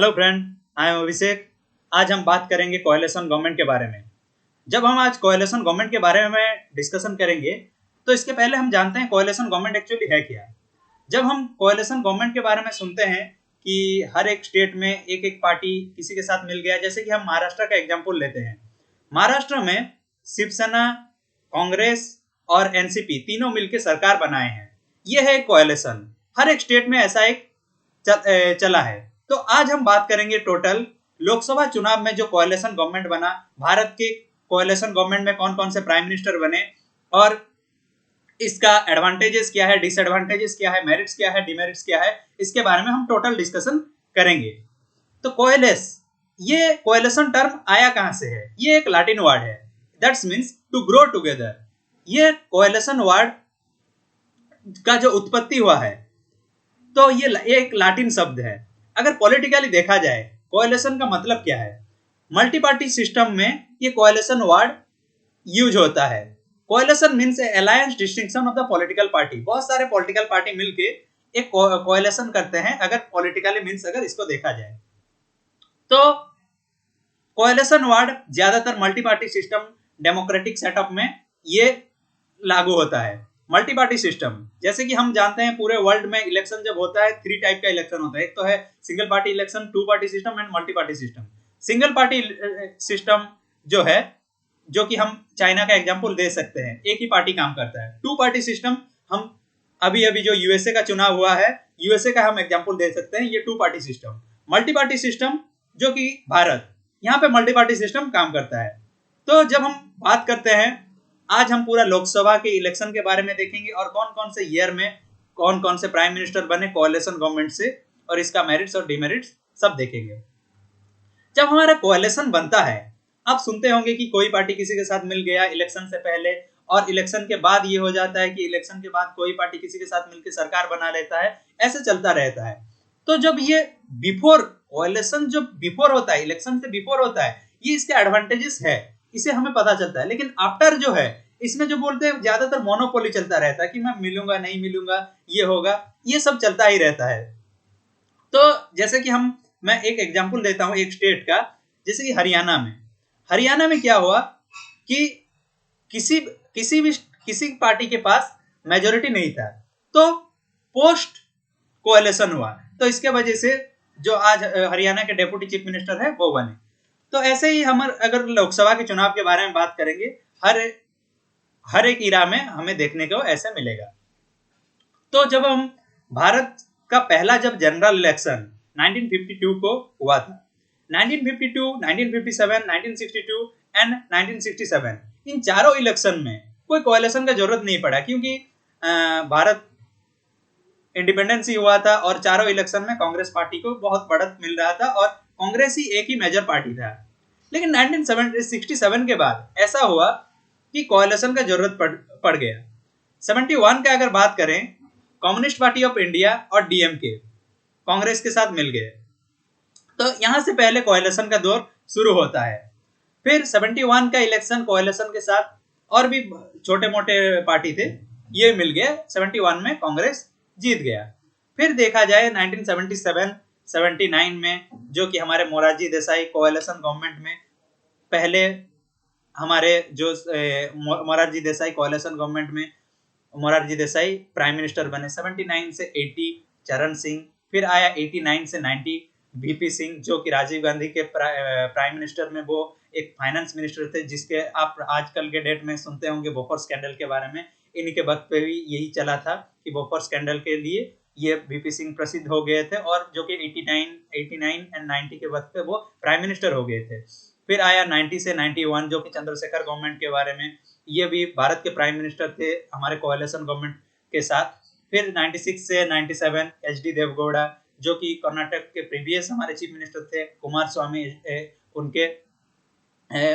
Hello friend, I am अभिषेक। आज हम बात करेंगे कोएलिशन गवर्नमेंट के बारे में। जब हम आज कोएलिशन गवर्नमेंट के बारे में डिस्कशन करेंगे तो इसके पहले हम जानते हैं कोएलिशन गवर्नमेंट एक्चुअली है क्या। जब हम कोएलिशन गवर्नमेंट के बारे में सुनते हैं कि हर एक स्टेट में एक एक पार्टी किसी के साथ मिल गया, जैसे कि हम महाराष्ट्र का एग्जाम्पल लेते हैं। महाराष्ट्र में शिवसेना, कांग्रेस और एनसीपी तीनों मिलकर सरकार बनाए हैं। यह है कोएलिशन। हर एक स्टेट में ऐसा एक चला है। तो आज हम बात करेंगे टोटल लोकसभा चुनाव में जो कोएलिशन गवर्नमेंट बना, भारत के कोएलिशन गवर्नमेंट में कौन कौन से प्राइम मिनिस्टर बने और इसका एडवांटेजेस क्या है, डिसएडवांटेजेस क्या है, मेरिट्स क्या है, डिमेरिट्स क्या है, इसके बारे में हम टोटल डिस्कशन करेंगे। तो कोएलिस, ये कोएलिशन टर्म आया कहां से है? ये एक लैटिन वर्ड है, that's means to grow together. ये कोएलिशन वर्ड का जो उत्पत्ति हुआ है तो ये एक लैटिन शब्द है। अगर पॉलिटिकली देखा जाए कोएलिशन का मतलब क्या है, मल्टी पार्टी सिस्टम में ये कोएलिशन वर्ड यूज होता है। Coalition means alliance distinction of the political party. बहुत सारे पॉलिटिकल पार्टी मिलके एक कोएलिशन करते हैं, अगर पॉलिटिकली मींस अगर इसको देखा जाए तो। कोएलिशन वर्ड ज्यादातर multi party system, democratic setup में ये लागू होता है। मल्टी पार्टी सिस्टम, जैसे कि हम जानते हैं पूरे वर्ल्ड में इलेक्शन जब होता है, 3 टाइप का इलेक्शन होता है। एक तो है single party election, 2 party system and multi party system. Single party system जो है, जो कि हम चाइना का एग्जांपल दे सकते हैं, एक ही पार्टी काम करता है। 2 पार्टी सिस्टम, हम अभी अभी जो यूएसए का चुनाव हुआ है, यूएसए का हम एग्जांपल दे सकते हैं, ये 2 party system. Multi party system जो कि भारत, यहाँ पे मल्टी पार्टी सिस्टम काम करता है। तो जब हम बात करते हैं, आज हम पूरा लोकसभा के इलेक्शन के बारे में देखेंगे और कौन कौन से ईयर में कौन कौन से प्राइम मिनिस्टर बने कोएलिशन गवर्नमेंट से, और इसका मेरिट्स और डिमेरिट्स सब देखेंगे। जब हमारा कोएलिशन बनता है, आप सुनते होंगे कि कोई पार्टी किसी के साथ मिल गया इलेक्शन से पहले, और इलेक्शन के बाद ये हो जाता है कि इलेक्शन के बाद कोई पार्टी किसी के साथ मिलकर सरकार बना लेता है, ऐसे चलता रहता है। तो जब ये बिफोर कोएलिशन, जो बिफोर होता है, इलेक्शन से बिफोर होता है, ये इसके एडवांटेजेस है, इसे हमें पता चलता है। लेकिन आफ्टर जो है, इसमें जो बोलते हैं ज्यादातर मोनोपोली चलता रहता है कि मैं मिलूंगा नहीं मिलूंगा, ये होगा, ये सब चलता ही रहता है। तो जैसे कि मैं एक एग्जांपल देता हूं एक स्टेट का, जैसे कि हरियाणा में क्या हुआ कि किसी पार्टी के पास मेजोरिटी नहीं था, तो पोस्ट कोएलिशन हुआ। तो इसके वजह से जो आज हरियाणा के डेप्यूटी चीफ मिनिस्टर है वो बने। तो ऐसे ही हम अगर लोकसभा के चुनाव के बारे में बात करेंगे, हर एक इरा में हमें देखने को ऐसे मिलेगा। तो जब हम भारत का पहला जब जनरल इलेक्शन 1952 को हुआ था, 1952, 1957, 1962 एंड 1967, इन चारों इलेक्शन में कोई कोएलिशन का जरूरत नहीं पड़ा, क्योंकि भारत इंडिपेंडेंस ही हुआ था और चारों इलेक्शन में कांग्रेस पार्टी को बहुत बढ़त मिल रहा था और कांग्रेस ही एक ही मेजर पार्टी था। लेकिन 1967 के बाद ऐसा हुआ कि कोएलिशन का जरूरत पड़ गया। 71 का अगर बात करें, कम्युनिस्ट पार्टी ऑफ इंडिया और डीएमके कांग्रेस के साथ मिल गए। तो यहां से पहले कोएलिशन का दौर शुरू होता है। फिर 71 का इलेक्शन कोएलिशन के साथ और भी छोटे मोटे पार्टी थे, ये मिल गए। 71 में कांग्रेस जीत गया। फिर देखा जाए 1977, 79 में, जो कि हमारे मोरारजी देसाई कोएलिशन गवर्नमेंट में पहले हमारे जो मोरारजी देसाई कोएलिशन गवर्नमेंट में मोरारजी देसाई प्राइम मिनिस्टर बने। 79 से 80 चरण सिंह, फिर आया 89 से 90 वीपी सिंह, जो कि राजीव गांधी के प्राइम मिनिस्टर में वो एक फाइनेंस मिनिस्टर थे, जिसके आप आजकल के डेट में सुनते होंगे बोफोर स्कैंडल के बारे में। इन्हीं के वक्त पे भी यही चला था कि बोफोर स्कैंडल के लिए ये वीपी सिंह प्रसिद्ध हो गए थे, और जो कि 89 एंड 90 के वक्त पे वो प्राइम मिनिस्टर हो गए थे। फिर आया 90 से 91, जो कि चंद्रशेखर गवर्नमेंट के बारे में, ये भी भारत के प्राइम मिनिस्टर थे हमारे कोएलिशन गवर्नमेंट के साथ। फिर 96 से 97 एचडी देवगौड़ा, जो कि कर्नाटक के प्रीवियस हमारे चीफ मिनिस्टर थे, कुमार स्वामी,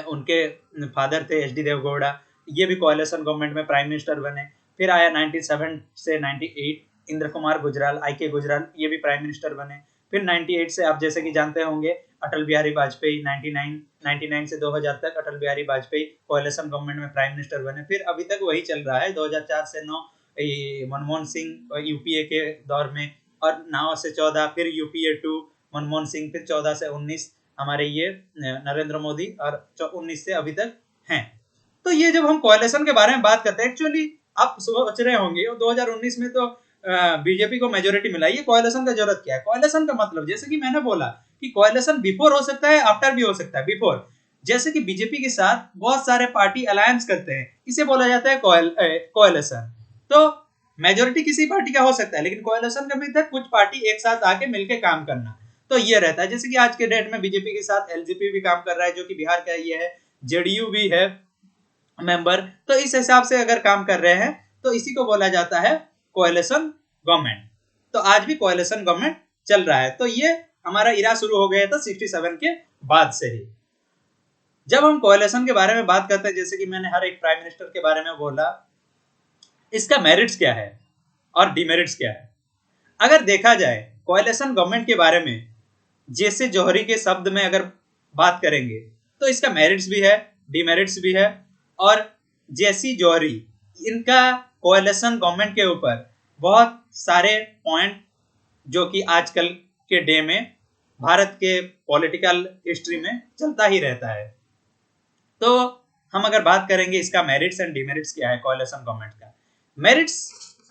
उनके फादर थे एचडी देवगौड़ा, ये भी कोएलिशन गवर्नमेंट में प्राइम मिनिस्टर बने। फिर आया 97 से 98 इंद्र कुमार गुजराल, आई.के. गुजराल, ये भी प्राइम मिनिस्टर बने। फिर 98 से आप जैसे कि जानते होंगे अटल बिहारी वाजपेयी, 99 से 2000 तक अटल बिहारी वाजपेयी कोएलिशन गवर्नमेंट में प्राइम मिनिस्टर बने। फिर अभी तक वही चल रहा है, 2004 से 9 मनमोहन सिंह यूपीए के दौर में, और 9 से 14 फिर यूपीए 2 मनमोहन सिंह, फिर 14 से 19 हमारे ये नरेंद्र मोदी, और 19 से अभी तक हैं। तो ये जब हम कोएलिशन के बारे में बात करते हैं, एक्चुअली आप सोच रहे होंगे 2019 में तो बीजेपी को मेजोरिटी मिला, ये कोएलिशन का जरूरत क्या है? कोएलिशन का मतलब जैसे कि मैंने बोला कि कोएलिशन बिफोर हो सकता है, आफ्टर भी हो सकता है। बिफोर जैसे कि बीजेपी के साथ बहुत सारे पार्टी अलायंस करते हैं, इसे बोला जाता है कोएलिशन। तो मेजोरिटी किसी पार्टी का हो सकता है, लेकिन कोएलिशन का मतलब कुछ पार्टी एक साथ आके मिलके काम करना। तो ये रहता है, जैसे कि आज के डेट में बीजेपी के साथ एलजेपी भी काम कर रहा है, जो कि बिहार का ये है, जेडीयू भी है मेंबर। तो इस हिसाब से अगर काम कर रहे हैं तो इसी को बोला जाता है कोएलिशन गवर्नमेंट। तो आज भी कोएलिशन गवर्नमेंट चल रहा है। तो ये हमारा इरा शुरू हो गया था 67 के बाद से ही। जब हम कोएलिशन के बारे में बात करते हैं, जैसे कि मैंने हर एक प्राइम मिनिस्टर के बारे में बोला, इसका मेरिट्स क्या है और डिमेरिट्स क्या है। अगर देखा जाए कोएलिशन गवर्नमेंट के बारे में, जैसे जौहरी के शब्द में अगर बात करेंगे तो इसका मेरिट्स भी है, डिमेरिट्स भी है। और जैसी जौहरी, इनका कोएलिशन गवर्नमेंट के ऊपर बहुत सारे पॉइंट जो कि आजकल के डे में भारत के पॉलिटिकल हिस्ट्री में चलता ही रहता है। तो हम अगर बात करेंगे इसका मेरिट्स एंड डिमेरिट्स क्या है कोएलिशन गवर्नमेंट का। मेरिट्स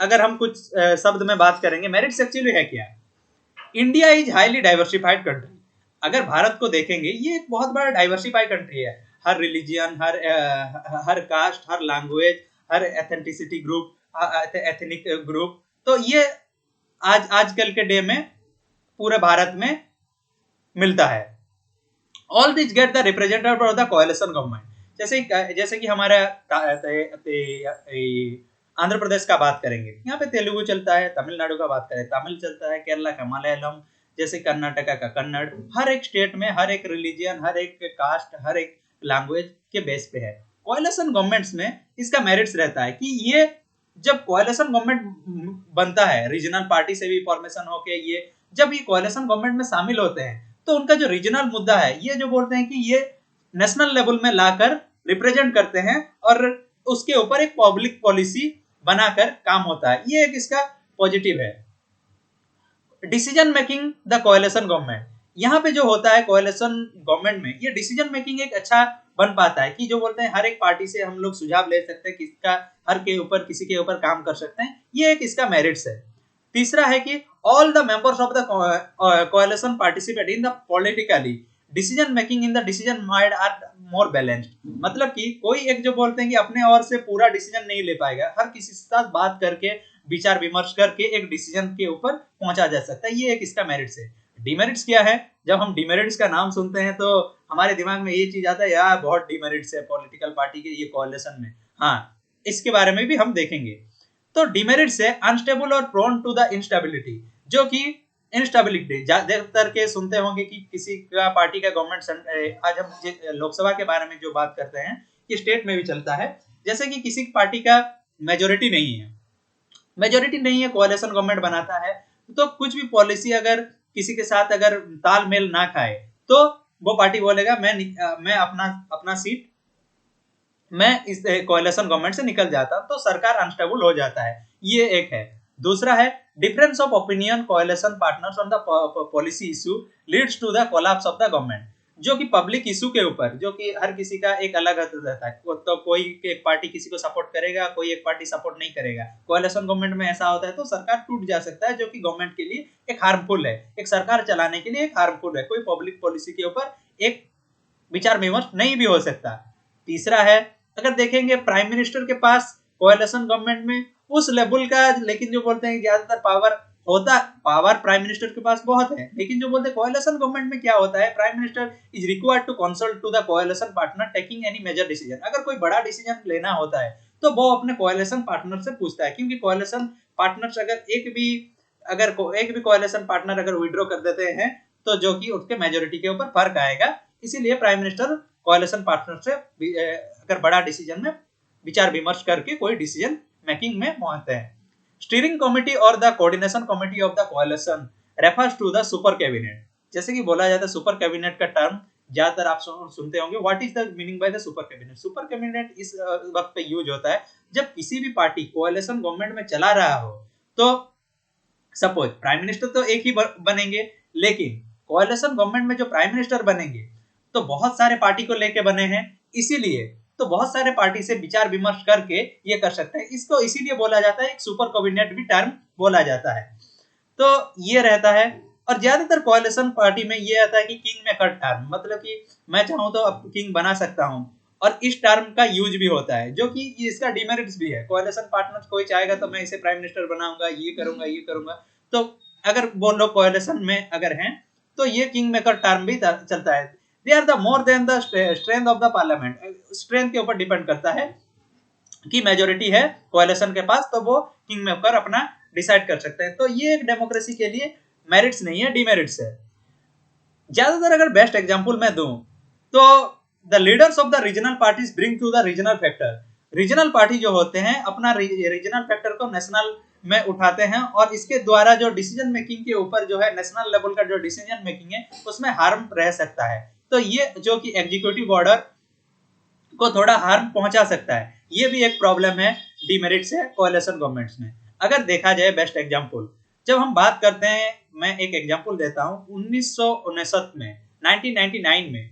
अगर हम कुछ शब्द में बात करेंगे, मेरिट्स एक्चुअली है क्या? India is highly diversified country. अगर भारत को देखेंगे, ये एक बहुत बड़ा डाइवर्सिफाइड कंट्री है। हर रिलीजियन, हर कास्ट, हर लैंग्वेज, हर एथेंटिसिटी ग्रुप, एथनिक ग्रुप। तो ये आजकल के डे में पूरे भारत में मिलता है। All this get the representative of the coalition government. जैसे कि हमारा आंध्र प्रदेश का बात करेंगे, यहाँ पे तेलुगु चलता है। तमिलनाडु का बात करें, तमिल चलता है। केरला का मलयालम, जैसे कर्नाटका का कन्नड़। हर एक स्टेट में हर एक रिलीजियन, हर एक कास्ट, हर एक लैंग्वेज के बेस पे है। कोएलिशन गवर्नमेंट्स में इसका मेरिट्स रहता है कि ये जब कोएलिशन गवर्नमेंट बनता है, रीजनल पार्टी से भी फॉर्मेशन होके, ये जब ये कोएलिशन गवर्नमेंट में शामिल होते हैं तो उनका जो रीजनल मुद्दा है, ये जो बोलते हैं कि ये नेशनल लेवल में लाकर रिप्रेजेंट करते हैं और उसके ऊपर एक पब्लिक पॉलिसी बनाकर काम होता है। ये एक इसका पॉजिटिव है। Decision making the coalition government, यहाँ पे जो होता है कोएलिशन गवर्नमेंट में, ये डिसीजन मेकिंग एक अच्छा बन पाता है कि जो बोलते हैं हर एक पार्टी से हम लोग सुझाव ले सकते हैं, किसका हर के ऊपर किसी के ऊपर काम कर सकते हैं। ये एक इसका मेरिट्स है। तीसरा है कि all the members of the coalition participate in the politically decision making in the decision made are more balanced. मतलब कि कोई एक जो बोलते हैं कि अपने ओर से पूरा डिसीजन नहीं ले पाएगा, हर किसी के साथ बात करके, विचार विमर्श करके एक डिसीजन के ऊपर पहुंचा जा सकता है। ये एक इसका मेरिट्स है। डिमेरिट्स क्या है? जब हम डिमेरिट्स का नाम सुनते हैं तो हमारे दिमाग में ये चीज आता है, यार बहुत डिमेरिट्स है पॉलिटिकल पार्टी के ये कोएलिशन में। हाँ, इसके बारे में भी हम देखेंगे। तो डिमेरिट्स है अनस्टेबल और प्रोन टू द इंस्टेबिलिटी, जो कि इंस्टेबिलिटी ज्यादातर के सुनते होंगे कि किसी का पार्टी का गवर्नमेंट। आज हम लोकसभा के बारे में जो बात करते हैं, ये स्टेट में भी चलता है। जैसे कि किसी पार्टी का मेजोरिटी नहीं है, कोएलिशन गवर्नमेंट बनाता है, तो कुछ भी पॉलिसी अगर किसी के साथ अगर तालमेल ना खाए तो वो पार्टी बोलेगा मैं अपना सीट मैं इस कोएलिशन गवर्नमेंट से निकल जाता, तो सरकार अनस्टेबल हो जाता है। ये एक है। दूसरा है difference of opinion coalition partners on the policy issue leads to the collapse of the government, जो कि पब्लिक इशू के ऊपर, जो कि हर किसी का एक अलग रहता है। तो कोई एक पार्टी किसी को सपोर्ट करेगा, कोई एक पार्टी सपोर्ट नहीं करेगा। कोएलिशन गवर्नमेंट में ऐसा होता है तो सरकार टूट जा सकता है, जो कि गवर्नमेंट के लिए एक हार्मफुल है, एक सरकार चलाने के लिए एक हार्मफुल है। कोई पब्लिक पॉलिसी के ऊपर एक विचार विमर्श नहीं भी हो सकता। तीसरा है, अगर देखेंगे प्राइम मिनिस्टर के पास कोएलिशन गवर्नमेंट में उस लेवल का, लेकिन जो बोलते हैं ज्यादातर पावर प्राइम मिनिस्टर के पास बहुत है, लेकिन जो बोलते हैं कोएलिशन गवर्नमेंट में क्या होता है, prime minister is required to consult to the coalition partner taking any major decision. अगर कोई बड़ा डिसीजन लेना होता है तो वो अपने कोएलिशन पार्टनर से पूछता है, क्योंकि कोएलिशन पार्टनर्स अगर एक भी कोएलिशन पार्टनर अगर विड्रॉ कर देते हैं तो जो कि उसके मेजोरिटी के ऊपर फर्क आएगा। इसीलिए प्राइम मिनिस्टर कोएलिशन पार्टनर से अगर बड़ा डिसीजन में विचार विमर्श करके कोई डिसीजन मेकिंग में पहुंचते हैं। स्टीयरिंग कमेटी और the coordination committee of the coalition refers to the super cabinet. जैसे कि बोला जाता है सुपर कैबिनेट का टर्म ज्यादातर आप सुनते होंगे। What is the meaning by the super cabinet? Super cabinet इस वक्त पे यूज होता है जब किसी भी पार्टी कोएलिशन गवर्नमेंट में चला रहा हो, तो सपोज प्राइम मिनिस्टर तो एक ही बनेंगे, लेकिन कोएलिशन गवर्नमेंट में जो प्राइम मिनिस्टर बनेंगे तो बहुत सारे पार्टी को लेके बने हैं, इसीलिए तो बहुत सारे पार्टी से विचार विमर्श करके ये कर सकते हैं। इसको इसीलिए बोला जाता है, एक सुपर कैबिनेट भी टर्म बोला जाता है। तो ये रहता है। और ज्यादातर कोएलिशन पार्टी में ये आता है कि किंग मेकर टर्म, मतलब कि मैं चाहूँ तो अब किंग बना सकता हूँ, और इस टर्म का यूज भी होता है, जो कि इसका डिमेरिट्स भी है। कोएलिशन पार्टनर कोई चाहेगा तो मैं इसे प्राइम मिनिस्टर बनाऊंगा, ये करूंगा ये करूंगा, तो अगर वो लोग कोएलिशन में अगर हैं तो ये किंग मेकर टर्म भी चलता है। They are the more than the strength of the parliament, strength के ऊपर डिपेंड करता है कि मेजोरिटी है कोएलिशन के पास तो वो किंग मेकर अपना डिसाइड कर सकते हैं। तो ये एक डेमोक्रेसी के लिए मेरिट्स नहीं है, डिमेरिट्स है। ज्यादातर अगर बेस्ट एग्जांपल मैं दूं तो the leaders of the regional parties bring to the regional factor. Regional party जो होते हैं अपना रीजनल फैक्टर को नेशनल में उठाते हैं, और इसके द्वारा जो डिसीजन मेकिंग के ऊपर जो है नेशनल लेवल का जो डिसीजन मेकिंग है उसमें हार्म रह सकता है। तो ये जो कि एग्जीक्यूटिव ऑर्डर को थोड़ा हार्म पहुंचा सकता है, ये भी एक प्रॉब्लम है, डिमेरिट्स है कोएलिशन गवर्नमेंट्स में। अगर देखा जाए बेस्ट एग्जांपल, जब हम बात करते हैं, मैं एक एग्जांपल देता हूं, 1959 में 1999 में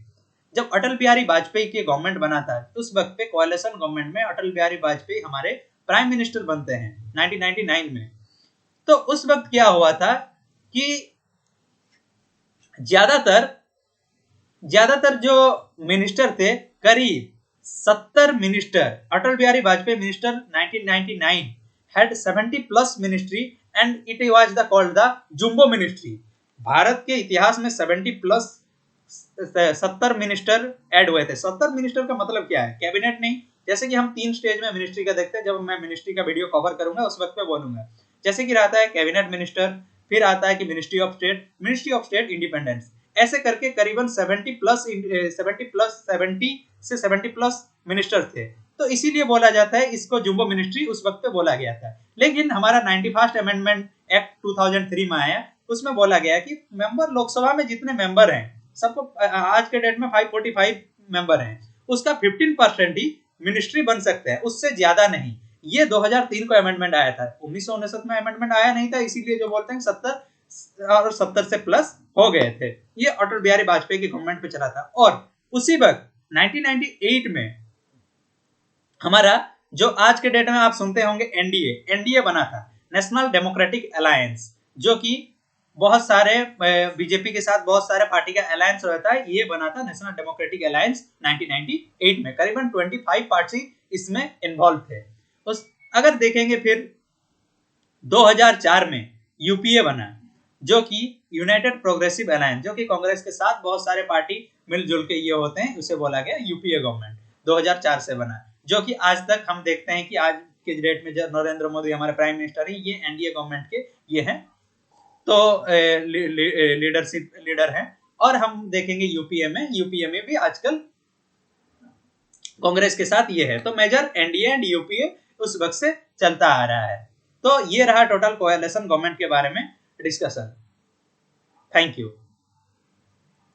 जब अटल बिहारी वाजपेयी की गवर्नमेंट बना था, उस वक्त पे कोएलिशन गवर्नमेंट में अटल बिहारी वाजपेयी हमारे प्राइम मिनिस्टर बनते हैं 1999 में। तो उस वक्त क्या हुआ था कि ज्यादातर जो मिनिस्टर थे, करीब 70 minister, Atal Bihari Vajpayee minister 1999 had 70 plus ministry and it was the called the jumbo ministry। Bharat के इतिहास में 70 प्लस 70 मिनिस्टर ऐड हुए थे। 70 मिनिस्टर का मतलब क्या है? कैबिनेट नहीं, जैसे कि हम 3 स्टेज में मिनिस्ट्री का देखते हैं, जब मैं मिनिस्ट्री का वीडियो कवर करूंगा उस वक्त पे बोलूंगा। जैसे कि रहता है कैबिनेट मिनिस्टर, फिर आता है कि मिनिस्ट्री ऑफ स्टेट इंडिपेंडेंस, ऐसे करके करीबन 70 से 70 प्लस मिनिस्टर थे। तो इसीलिए बोला जाता है इसको जुम्बो मिनिस्ट्री उस वक्त पे बोला गया था। लेकिन हमारा 91st अमेंडमेंट एक्ट 2003 में आया, उसमें बोला गया कि मेंबर, लोकसभा में जितने मेंबर हैं सबको, आज के डेट में 545 मेंबर हैं, उसका 15% ही मिनिस्ट्री बन सकते हैं, उससे ज्यादा नहीं। ये 2003 को अमेंडमेंट आया था, 1959 में अमेंडमेंट आया नहीं था, इसीलिए जो बोलते हैं 70 से प्लस हो गए थे। ये अटल बिहारी वाजपेयी की गवर्नमेंट पे चला था। और उसी वक्त 1998 में हमारा जो आज के डेट में आप सुनते होंगे एनडीए बना था, नेशनल डेमोक्रेटिक अलायंस, जो कि बहुत सारे बीजेपी के साथ बहुत सारे पार्टी का अलायंस रहता है, ये बना था नेशनल डेमोक्रेटिक अलायंस 1998 में। करीबन 25 पार्टी इसमें इन्वॉल्व थे। उस अगर देखेंगे फिर 2004 में यूपीए बना, जो कि यूनाइटेड प्रोग्रेसिव अलायंस, जो कि कांग्रेस के साथ बहुत सारे पार्टी मिलजुल के ये होते हैं, उसे बोला गया यूपीए गवर्नमेंट, 2004 से बना, जो कि आज तक हम देखते हैं कि आज के डेट में जब नरेंद्र मोदी हमारे प्राइम मिनिस्टर हैं, ये एनडीए गवर्नमेंट के ये हैं, तो लीडर हैं। और हम देखेंगे यूपीए में भी आजकल कांग्रेस के साथ ये है। तो मेजर एनडीए एंड यूपीए उस वक्त से चलता आ रहा है। तो ये रहा टोटल कोएलिशन गवर्नमेंट के बारे में डिस्कशन। Thank you.